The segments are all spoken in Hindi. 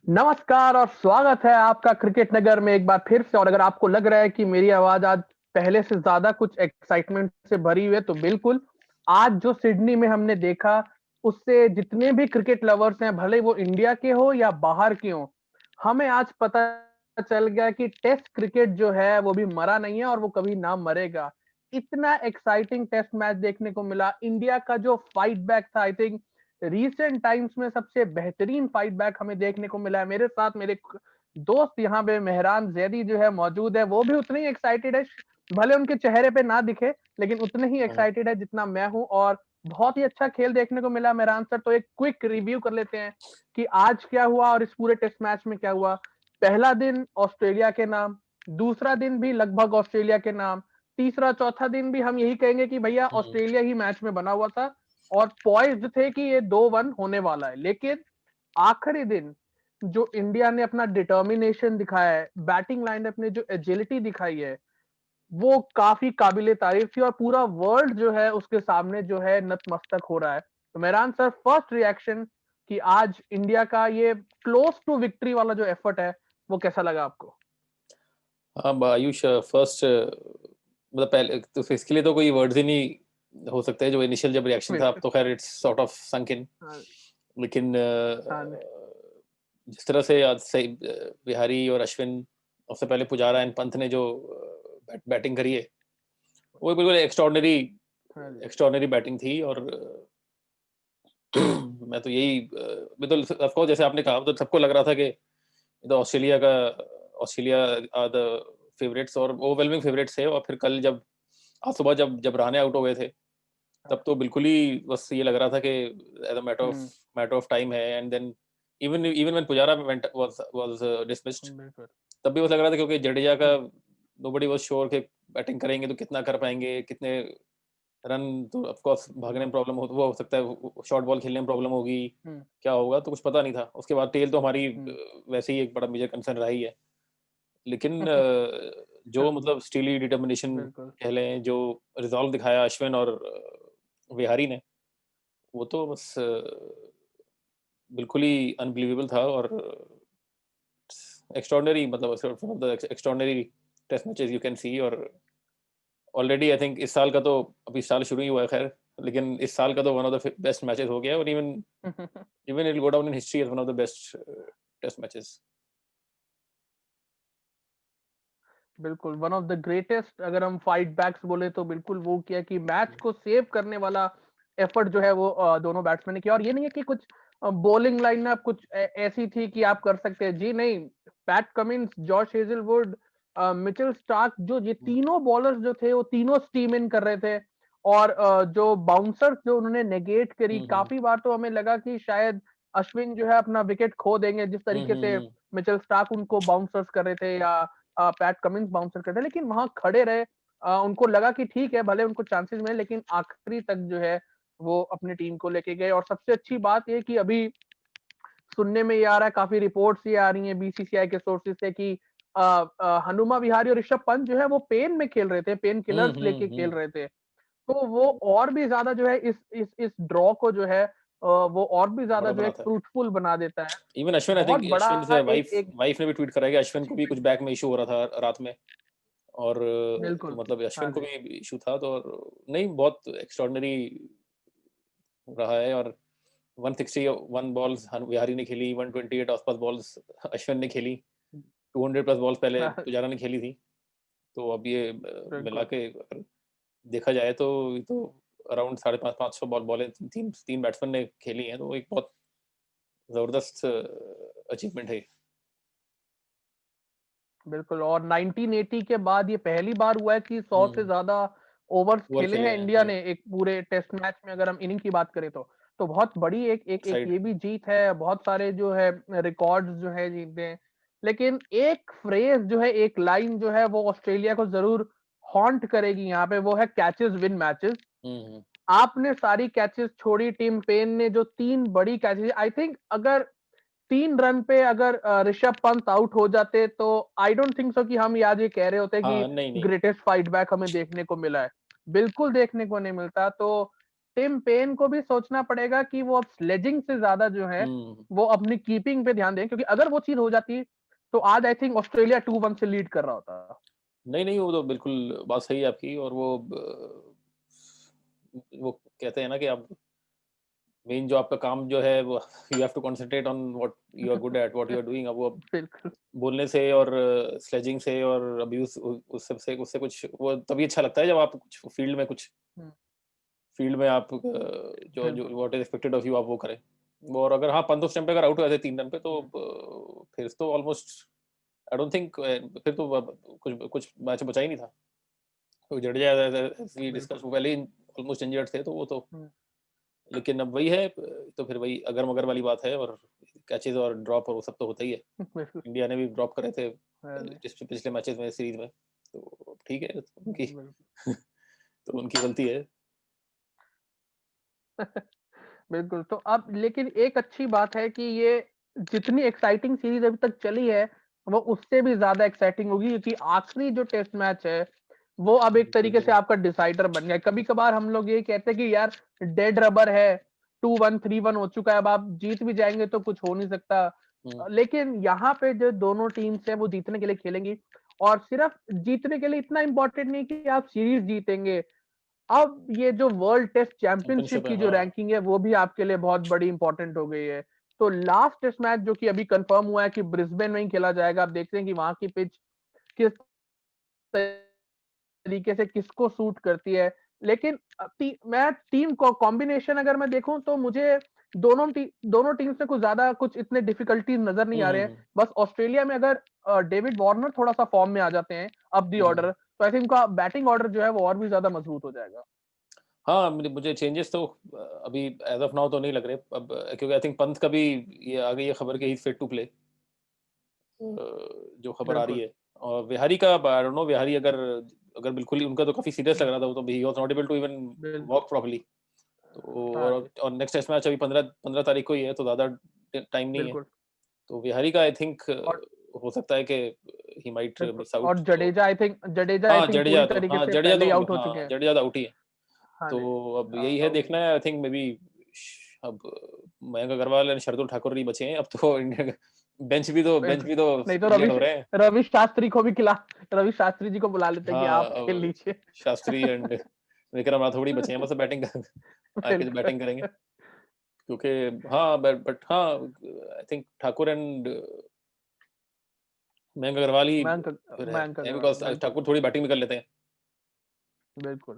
नमस्कार और स्वागत है आपका क्रिकेट नगर में एक बार फिर से। और अगर आपको लग रहा है कि मेरी आवाज आज पहले से ज्यादा कुछ एक्साइटमेंट से भरी हुई है, तो बिल्कुल। आज जो सिडनी में हमने देखा, उससे जितने भी क्रिकेट लवर्स हैं, भले वो इंडिया के हो या बाहर के हो, हमें आज पता चल गया कि टेस्ट क्रिकेट जो है वो भी मरा नहीं है और वो कभी ना मरेगा। इतना एक्साइटिंग टेस्ट मैच देखने को मिला। इंडिया का जो फाइट बैक था, आई थिंक रीसेंट टाइम्स में सबसे बेहतरीन फाइट बैक हमें देखने को मिला है। मेरे साथ मेरे दोस्त यहाँ पे मेहरान जैदी जो है मौजूद है, वो भी उतने ही एक्साइटेड है। भले उनके चेहरे पे ना दिखे, लेकिन उतने ही हुँ। एक्साइटेड है जितना मैं हूँ। और बहुत ही अच्छा खेल देखने को मिला मेहरान सर। तो एक क्विक रिव्यू कर लेते हैं कि आज क्या हुआ और इस पूरे टेस्ट मैच में क्या हुआ। पहला दिन ऑस्ट्रेलिया के नाम, दूसरा दिन भी लगभग ऑस्ट्रेलिया के नाम, तीसरा चौथा दिन भी हम यही कहेंगे कि भैया हुँ। ऑस्ट्रेलिया ही मैच में बना हुआ था और पॉइज्ड थे कि ये 2-1 होने वाला है। लेकिन आखिरी दिन जो इंडिया ने अपना डिटर्मिनेशन दिखाया है, बैटिंग लाइनअप ने जो एजिलिटी दिखाई है, वो काफी काबिले तारीफ थी और पूरा वर्ल्ड जो है उसके सामने जो है नतमस्तक हो रहा है। तो मेहरान सर, फर्स्ट रिएक्शन कि आज इंडिया का ये क्लोज टू विक्ट्री वाला जो एफर्ट है, वो कैसा लगा आपको? हाँ, आयुष फर्स्ट मतलब पहले तो इसके लिए तो कोई वर्ड्स ही नहीं हो सकते। जो इनिशियल जब रिएक्शन था, अब बिल्कुल। तो खैर इट्स सॉर्ट ऑफ संक इन। हाँ। लेकिन हाँ। जिस तरह से आज सही बिहारी और अश्विन, उससे पहले पुजारा एंड पंत ने जो बैटिंग करी है, वो बिल्कुल एक्स्ट्राऑर्डिनरी हाँ जी। एक्स्ट्राऑर्डिनरी बैटिंग थी। और मैं तो यही मैं तो ऑफ कोर्स जैसे आपने कहा, तो सबको लग रहा था कि तो ऑस्ट्रेलिया आर द फेवरेट्स और ओवरवेलमिंग फेवरेट्स थे। और फिर कल जब आज सुबह जब रहाणे आउट हो गए थे, हाँ। तब तो बिल्कुल ही बस ये लग रहा था कि as a hmm. Matter of time है। And then even even when Pujara was dismissed, बिल्कुल। तब भी बस लग रहा था, क्योंकि जडेजा का हम्म। नोबडी वाज श्योर कि बैटिंग करेंगे तो कितना कर पाएंगे, कितने रन। तो ऑफ कोर्स भागने में बिल्कुल। प्रॉब्लम हो सकता है, शॉर्ट बॉल खेलने में प्रॉब्लम होगी, हम्म। क्या होगा तो कुछ पता नहीं था। उसके बाद टेल तो हमारी हम्म। वैसे ही एक बड़ा मेजर कंसर्न रहा ही है। लेकिन जो मतलब स्टीली डिटर्मिनेशन बिल्कुल। कह लें, जो रिज़ॉल्व दिखाया अश्विन और विहारी ने, वो तो बस बिल्कुल ही अनबिलीवेबल था। और एक्स्ट्राऑर्डिनरी, मतलब one of the extraordinary test matches you can see. और ऑलरेडी आई थिंक इस साल का तो अभी साल शुरू ही हुआ है खैर, लेकिन इस साल का तो one of the best matches हो गया है। और even even it will go down in history as one of the best test matches. बिल्कुल, वन ऑफ द ग्रेटेस्ट। अगर हम फाइट बैक्स बोले तो बिल्कुल वो किया कि मैच को सेव करने वाला एफर्ट जो है वो दोनों बैट्समैन ने किया। और ये नहीं है कि कुछ बॉलिंग लाइनअप कुछ ऐसी थी कि आप कर सकते हैं, जी नहीं। PAT Cummins, Josh Hazlewood, Mitchell Starc, जो ये तीनों बॉलर्स जो थे वो तीनों स्टीम इन कर रहे थे। और जो बाउंसर्स जो उन्होंने नेगेट करी, हुँ, हुँ। काफी बार तो हमें लगा कि शायद अश्विन जो है अपना विकेट खो देंगे, जिस हुँ, तरीके हुँ, से हुँ। मिचेल स्टार्क उनको बाउंसर्स कर रहे थे, या पैट कमिंस बाउंसर कर रहे, लेकिन वहां खड़े रहे। उनको लगा कि ठीक है, भले उनको चांसेस मिले, लेकिन आखिरी तक जो है वो अपनी टीम को लेके गए। और सबसे अच्छी बात ये कि अभी सुनने में ये आ रहा है, काफी रिपोर्ट्स ये आ रही हैं बीसीसीआई के सोर्सेज से कि हनुमा विहारी और ऋषभ पंत जो है वो पेन में खेल रहे थे, पेन हुँ, किलर्स हुँ, लेके खेल हुँ। रहे थे। तो वो और भी ज्यादा जो है इस ड्रॉ को जो है वो और भी ज्यादा बड़ा जो है बनाता है। फ्रूटफुल बना देता है। इवन अश्विन, आई बहुत थिंक बड़ा अश्विन से एक वाइफ एक वाइफ ने भी ट्वीट करा है कि अश्विन को भी कुछ बैक में इश्यू हो रहा था रात में। और तो बिल्कुल। मतलब हाँ अश्विन को जी। भी इश्यू था। तो और नहीं, बहुत एक्स्ट्राऑर्डिनरी रहा है। और 161 बॉल्स बिहारी ने खेली, 128 आसपास बॉल्स अश्विन ने खेली, 200 प्लस बॉल्स पहले हाँ, पुजारा ने खेली थी। तो अब ये मिला बिल्कुल। के अगर देखा जाए तो ये तो अराउंड 550 बॉलें तीन तीन बैट्समैन ने खेली हैं, तो एक बहुत जबरदस्त अचीवमेंट है। बिल्कुल, और 1980 के बाद ये पहली बार हुआ है कि 100 से हम्म। ज्यादा ओवर्स ओवर खेले खेले हैं हैं, इंडिया हाँ। ने एक पूरे टेस्ट मैच में, अगर हम इनिंग की बात करें तो। तो बहुत बड़ी एक साइड। ये भी जीत है, बहुत सारे जो है रिकॉर्ड्स जो है जीते हैं। लेकिन एक फ्रेज जो है, एक लाइन जो है वो ऑस्ट्रेलिया को जरूर हॉन्ट करेगी यहाँ पे, वो है कैचेस विन मैचेस। हम्म। आपने सारी कैचेस छोड़ी, टिम पेन ने जो 3 बड़ी कैचेस, आई थिंक अगर 3 रन पे अगर ऋषभ पंत आउट हो जाते, तो आई डोंट थिंक सो कि हम आज ये कह रहे होते कि हाँ, नहीं नहीं। ग्रेटेस्ट फाइट बैक हमें देखने को मिला है। बिल्कुल देखने को नहीं मिलता। तो टिम पेन को भी सोचना पड़ेगा कि वो अब स्लेजिंग से ज्यादा जो है वो अपनी कीपिंग पे ध्यान दें, क्योंकि अगर वो चीज हो जाती तो आज आई थिंक ऑस्ट्रेलिया 2-1 से लीड कर रहा होता। नहीं वो तो बिल्कुल बात सही है आपकी। और वो कहते हैं ना कि आप मेन जो आपका काम जो है वो you have to concentrate on what you are good at, what you are doing. अब वो बिल्कुल बोलने से और स्लेजिंग से और अब्यूज उससे कुछ वो तभी अच्छा लगता है जब आप कुछ फील्ड में आप जो जो बिल्कुल what is expected of you आप वो करें। और अगर हाँ 15 स्टंप पे अगर आउट हो जाते 3 रन पे तो फिर तो ऑलमोस्ट आई डोंट थिंक फिर तो कुछ कुछ मैच बचा ही नहीं था। तो जडेजा वी डिस्कस बिल्कुल वो पहले ही ऑलमोस्ट इंजर्ड थे तो वो तो। हम्म, लेकिन अब वही है, तो फिर वही अगर मगर वाली बात है। और कैचेस और ड्रॉप और वो सब तो होता ही है। बिल्कुल इंडिया ने भी ड्रॉप करे थे अरे, पिछले मैचेस में सीरीज में, तो ठीक है उनकी बिल्कुल तो उनकी गलती है। बिल्कुल। तो अब लेकिन एक अच्छी बात है कि ये जितनी एक्साइटिंग सीरीज अभी तक चली है वो उससे भी ज्यादा एक्साइटिंग होगी, क्योंकि आखिरी जो टेस्ट मैच है वो अब एक बिल्कुल तरीके से आपका डिसाइडर बन गया। कभी कभार हम लोग ये कहते हैं कि यार डेड रबर है, 2-1 3-1 हो चुका है, अब आप जीत भी जाएंगे तो कुछ हो नहीं सकता। हम्म, लेकिन यहाँ पे जो दोनों टीम्स है वो जीतने के लिए खेलेंगी, और सिर्फ जीतने के लिए इतना इंपॉर्टेंट नहीं कि आप सीरीज जीतेंगे, अब ये जो वर्ल्ड टेस्ट चैंपियनशिप चैंपियनशिप है की जो हाँ। रैंकिंग है वो भी आपके लिए बहुत बड़ी इंपॉर्टेंट हो गई है। तो लास्ट टेस्ट मैच जो कि अभी कंफर्म हुआ है कि ब्रिस्बेन में ही खेला जाएगा, आप देखते हैं कि वहां की पिच किस तरीके से किसको सूट करती है। लेकिन मैं टीम को कॉम्बिनेशन अगर मैं देखूं तो मुझे दोनों टीम्स में कुछ ज्यादा कुछ इतने डिफिकल्टीज नजर नहीं आ रहे हैं। हम्म बस ऑस्ट्रेलिया में अगर डेविड वार्नर थोड़ा सा फॉर्म में आ जाते हैं अप दी हम्म ऑर्डर, तो आई थिंक उनका बैटिंग ऑर्डर जो है वो और भी ज्यादा मजबूत हो जाएगा। हाँ मुझे चेंजेस तो अभी एज ऑफ नाउ तो नहीं लग रहे अब, क्योंकि आई थिंक पंत का भी ये आ गई है खबर कि ही फिट टू प्ले, जो खबर आ रही बिल्कुल है। और विहारी का आई डोंट नो, विहारी अगर अगर बिल्कुल ही उनका तो काफी सीरियस लग रहा था, वो तो he was not able to even बिल्कुल वॉक प्रॉपर्ली। तो हाँ जी और नेक्स्ट टेस्ट मैच अभी 15 तारीख को ही है, तो ज्यादा टाइम नहीं है। बिल्कुल। तो विहारी का आई थिंक और हो सकता है कि ही माइट बिल्कुल मिस और आउट। तो जडेजा आई हाँ थिंक पूरी तरीके से जडेजा पहले ही तो आउट हो चुके हाँ हैं। जडेजा तो आउट ही है। हाँ तो जी अब यही है, आउट देखना है। आई थिंक मे बी अब मयंक अग्रवाल और शार्दुल ठाकुर नहीं बचे हैं अब तो। इंडिया बेंच बिल्कुल। भी तो नहीं तो क्लियर हो रहे हैं। रवि शास्त्री को भी खिला, रवि शास्त्री जी को बुला लेते हैं कि हाँ आप खेल अब लीजिए। शास्त्री एंड विक्रम राठौड़ ही बचे हैं बस बैटिंग आके जो बिल्कुल बैटिंग करेंगे। क्योंकि हाँ बट हाँ I think Thakur and Mayank Agarwal ही मयंक फिर मयंक है अग्रवाल बिकॉज बिल्कुल ठाकुर थोड़ी बैटिंग भी कर लेते हैं। बिल्कुल।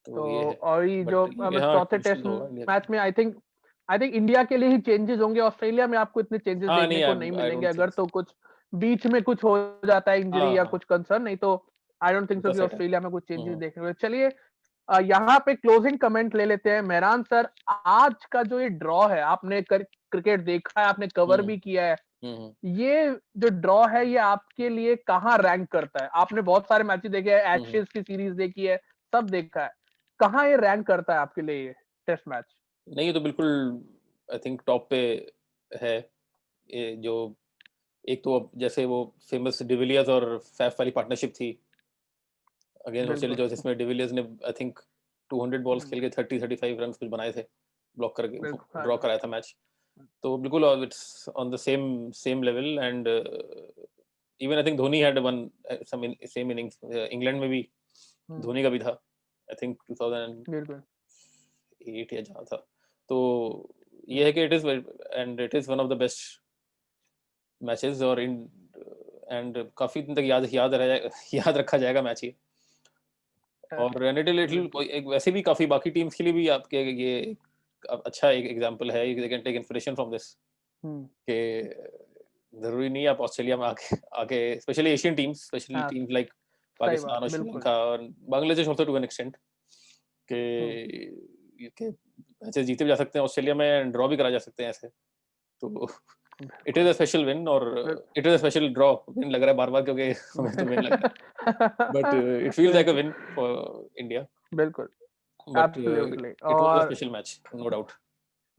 तो तो ये है। और ये जो बट ये कि अब हाँ चौथे मुश्किल टेस्ट तो होगा इंडिया के लिए। मैच में आई थिंक इंडिया के लिए ही चेंजेस होंगे, ऑस्ट्रेलिया में आपको इतने चेंजेस हाँ देखने नहीं को नहीं आई मिलेंगे। डोंट अगर थिंक तो सो। कुछ बीच में कुछ हो जाता है इंजरी हाँ या हाँ कुछ कंसर्न, नहीं तो आई डोंट थिंक सो उनका कि सेट है। ऑस्ट्रेलिया में कुछ चेंजेस हम्म देखने को। चलिए यहाँ पे क्लोजिंग कमेंट ले लेते हैं। मेहरान सर, आज का जो ये ड्रॉ है, आपने क्रिकेट देखा है, आपने कवर हम्म भी किया है, हम्म ये जो ड्रॉ है ये आपके लिए कहाँ रैंक करता है? आपने बहुत सारे मैचेस देखे हैं, हम्म एशेज की सीरीज देखी है, सब देखा है, कहाँ ये रैंक करता है आपके लिए ये टेस्ट मैच? नहीं ये तो बिल्कुल आई थिंक टॉप पे है। ये जो एक तो अब जैसे वो फेमस डिविलियर्स और फैफ वाली पार्टनरशिप थी अगेंस्ट ऑस्ट्रेलिया, बिल्कुल जो जिसमें डिविलियर्स ने आई थिंक 200 बॉल्स हम्म, खेल के 35 रन कुछ बनाए थे, ब्लॉक करके बिल्कुल हाँ ड्रॉ जी कराया था मैच। तो बिल्कुल it's on the same same level. And even I think Dhoni had one some same innings England में भी, हम्म, धोनी का भी था आई थिंक 2008 बिल्कुल या जहाँ था। तो ये है कि it is one of the best matches. और इन एंड काफी दिन तक याद रखा जाएगा मैच ये। और बिल्कुल एक वैसे भी काफी बाकी टीम्स के लिए भी आपके ये अच्छा एक एग्जांपल है, they can take inspiration from this hmm, कि जरूरी नहीं है आप ऑस्ट्रेलिया में आके आके स्पेशली एशियन टीम्स, स्पेशली हाँ टीम्स लाइक सही बात पाकिस्तान और बिल्कुल श्रीलंका और Bangladesh also to an extent hmm, के मैचेस जीते भी जा सकते हैं ऑस्ट्रेलिया में, ड्रॉ भी करा जा सकते हैं ऐसे। तो इट इज बिल्कुल अ स्पेशल विन और bill- it is a special draw. Win लग रहा है बार बार क्योंकि हमें तो विन लग रहा है, बट इट फील्स लाइक अ बिल्कुल विन फॉर इंडिया। बिल्कुल but absolutely. It was a और स्पेशल मैच नो डाउट।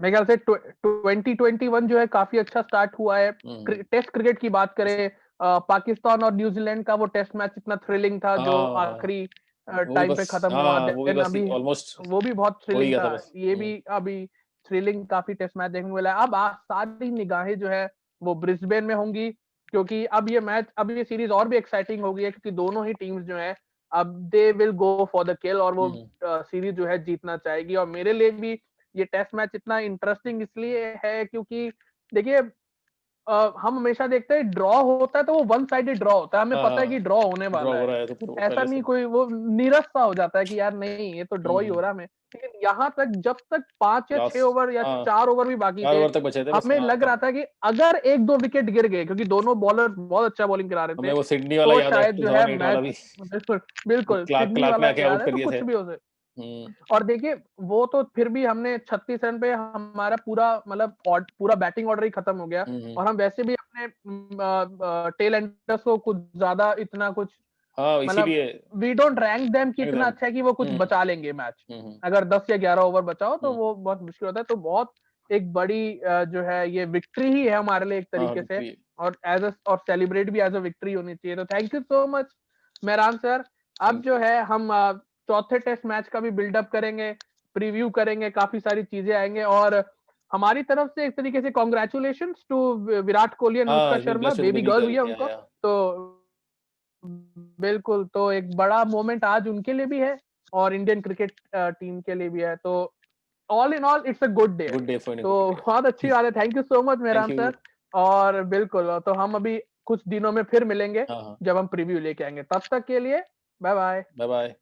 मेरे ख्याल से 2021 जो है काफी अच्छा स्टार्ट हुआ है। टेस्ट क्रिकेट की बात करें, पाकिस्तान और न्यूजीलैंड का वो टेस्ट मैच इतना थ्रिलिंग था जो हाँ आखिरी वो टाइम पे बस खत्म हुआ। वो भी देन बस अभी ऑलमोस्ट वो भी बहुत हो ही थ्रिलिंग गया था। था बस। ये भी अभी थ्रिलिंग काफी टेस्ट मैच देखने को मिला है। अब सारी निगाहें जो है वो ब्रिस्बेन में होंगी, क्योंकि अब ये सीरीज और भी एक्साइटिंग हो गई है, क्योंकि दोनों ही टीम्स जो है अब they will go for the किल, और वो सीरीज जो है जीतना चाहेगी। और मेरे लिए भी ये टेस्ट मैच इतना इंटरेस्टिंग इसलिए है क्योंकि देखिए हम हमेशा देखते हैं ड्रॉ होता है तो वो वन साइडेड ड्रॉ होता है, हमें हाँ पता है हाँ कि ड्रॉ होने ड्रॉ वाला हो है। रहा है तो फिर वो ऐसा पहले नहीं से कोई वो नीरस सा हो जाता है कि यार नहीं ये तो ड्रॉ ही हो रहा है हमें। लेकिन यहाँ तक जब तक 5 या 6 लास्ट ओवर या हाँ 4 ओवर भी बाकी 4 थे, ओवर तक बचे थे बस। हमें हाँ लग रहा तब था कि अगर 1-2 विकेट गिर गए, क्योंकि दोनों बॉलर बहुत अच्छा बॉलिंग करा रहे हमें थे, वो सिडनी वाला तो याद है, शायद जो है 2008 वाला मैच भी। बिल्कुल बिल्कुल सिडनी क्लार्क ने वाला आके याद आउट है, कर तो दिए थे। कुछ भी हो सकता। और देखिए वो तो फिर भी हमने 36 रन पे हमारा पूरा मतलब पूरा बैटिंग ऑर्डर ही खत्म हो गया, और हम वैसे भी अपने टेल एंडर्स को कुछ ज्यादा इतना कुछ हाँ मतलब इसीलिए वी डोंट रैंक देम कि इतना एकदम। अच्छा है कि वो कुछ हम्म बचा लेंगे मैच। हम्म अगर 10 या 11 ओवर बचाओ तो हम्म, वो बहुत मुश्किल होता है। तो बहुत एक बड़ी जो है ये विक्ट्री ही है हमारे लिए एक हाँ तरीके से, विक्ट्री। और और सेलिब्रेट भी एज अ विक्ट्री होनी चाहिए। तो thank you so much Mehran sir. अब थैंक जो यू। है हम चौथे टेस्ट मैच का भी बिल्डअप करेंगे, प्रीव्यू करेंगे, काफी सारी चीजें आएंगे, और हमारी तरफ से एक तरीके से congratulation to Virat Kohli and Anushka हाँ Sharma, baby baby girl girl हुई है या उनको। तो बिल्कुल, तो एक बड़ा मोमेंट आज उनके लिए भी है और इंडियन क्रिकेट टीम के लिए भी है। तो all in all it's a good day. Good day for तो इंडिया बहुत अच्छी क्रिकेट। बात है। Thank you so much thank Mehran you. Sir. और बिल्कुल, तो हम अभी कुछ दिनों में फिर मिलेंगे हाँ हाँ जब हम प्रीव्यू लेके आएंगे। तब तक के लिए बाय बाय। Bye bye.